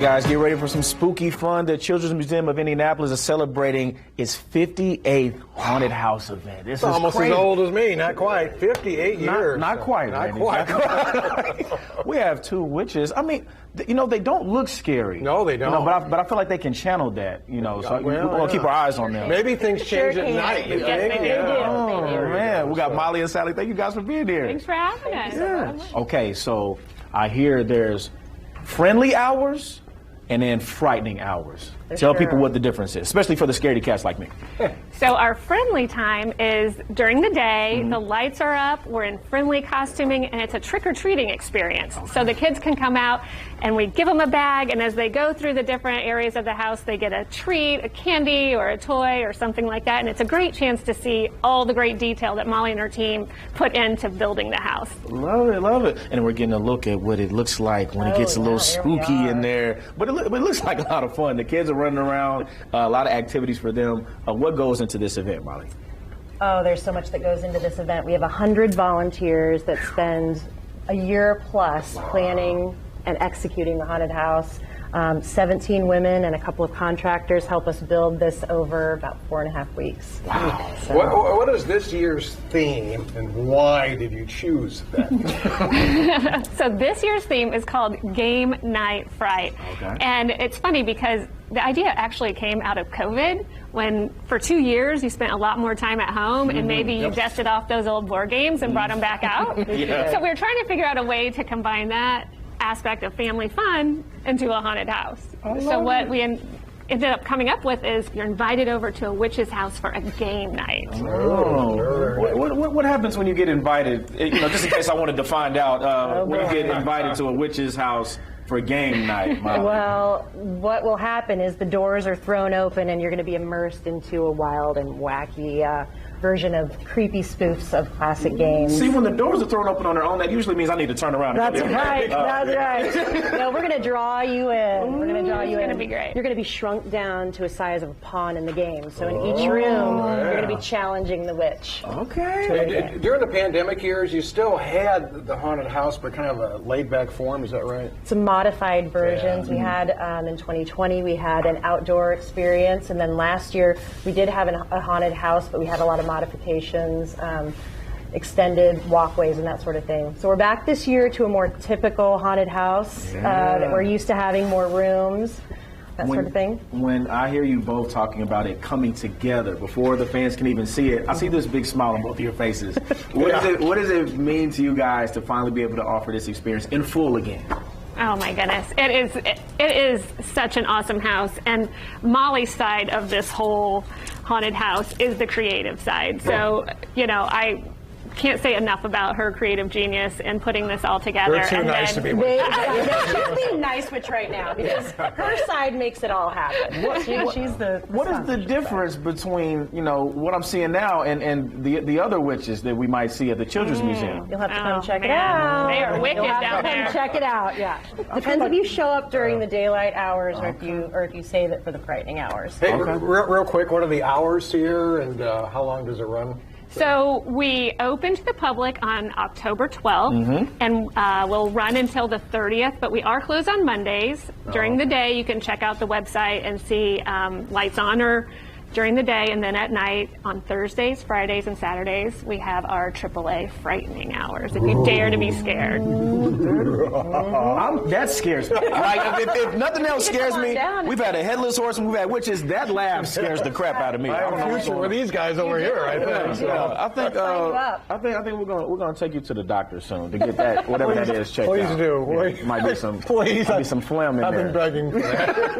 Guys, get ready for some spooky fun. The Children's Museum of Indianapolis is celebrating its 58th haunted house event. This is almost crazy. as old as me, not quite. 58 years. Not quite. Not Randy. quite. Not quite. We have two witches. I mean, you know, they don't look scary. No, they don't. You know, but I feel like they can channel that, you know, so we'll keep our eyes on them. Maybe things change at night, you think? They do. Oh, man. We got Molly and Sally. Thank you guys for being here. Thanks for having us. Yeah. Okay, so I hear there's friendly hours and then frightening hours. Tell people what the difference is, especially for the scaredy cats like me. So our friendly time is during the day, the lights are up, we're in friendly costuming, and it's a trick-or-treating experience. Okay. So the kids can come out and we give them a bag, and as they go through the different areas of the house, they get a treat, a candy, or a toy, or something like that, and it's a great chance to see all the great detail that Molly and her team put into building the house. Love it, love it. And we're getting a look at what it looks like when it gets a little spooky in there. But it looks like a lot of fun. The kids are running around, a lot of activities for them. What goes into this event, Molly? Oh, there's so much that goes into this event. We have 100 volunteers that spend a year plus planning and executing the haunted house. 17 women and a couple of contractors help us build this over about 4.5 weeks. Wow. So. What is this year's theme, and why did you choose that? So this year's theme is called Game Night Fright. Okay. And it's funny because the idea actually came out of COVID, when for 2 years you spent a lot more time at home, and maybe you dusted off those old board games and brought them back out. Yeah. So we were trying to figure out a way to combine that aspect of family fun into a haunted house. So what we ended up coming up with is you're invited over to a witch's house for a game night. Oh. What happens when you get invited? You know, just in case I wanted to find out, when you get invited to a witch's house for game night, Molly. Well, what will happen is the doors are thrown open and you're going to be immersed into a wild and wacky version of creepy spoofs of classic games. See, when the doors are thrown open on their own, that usually means I need to turn around. That's right. That's right. No, we're going to draw you in. We're going to draw you in. It's going to be great. You're going to be shrunk down to a size of a pawn in the game. So in each room, you're going to be challenging the witch. Okay. During the pandemic years, you still had the haunted house, but kind of a laid-back form. Is that right? Some modified versions. We had in 2020, we had an outdoor experience, and then last year we did have a haunted house, but we had a lot of modifications, extended walkways and that sort of thing. So we're back this year to a more typical haunted house that we're used to having more rooms, that sort of thing. When I hear you both talking about it coming together before the fans can even see it, I see this big smile on both of your faces. What does it mean to you guys to finally be able to offer this experience in full again? Oh my goodness, it is such an awesome house, and Molly's side of this whole haunted house is the creative side. So, you know, I can't say enough about her creative genius in putting this all together. You're too nice to be with. She's being nice with right now because her side makes it all happen. She's the What is the difference between, you know, what I'm seeing now and the other witches that we might see at the Children's Museum? You'll have to come check it man. out. They are wicked You'll have down to there. come check it out. Yeah. Depends if you show up during the daylight hours or if you save it for the frightening hours. Hey, real quick, what are the hours here, and how long does it run? So we open to the public on October 12th, and we'll run until the 30th, but we are closed on Mondays. During the day, you can check out the website and see lights on or during the day, and then at night on Thursdays, Fridays, and Saturdays, we have our AAA frightening hours, if you dare to be scared. That scares me. Like, if nothing else scares me, we've had a Headless Horseman, we've had witches. That laugh scares the crap out of me. I have a future with these guys over here, I think. So. I think we're gonna take you to the doctor soon to get that whatever that is checked out. Please do. Yeah, might be some please. might be some phlegm in there. I've been begging for that.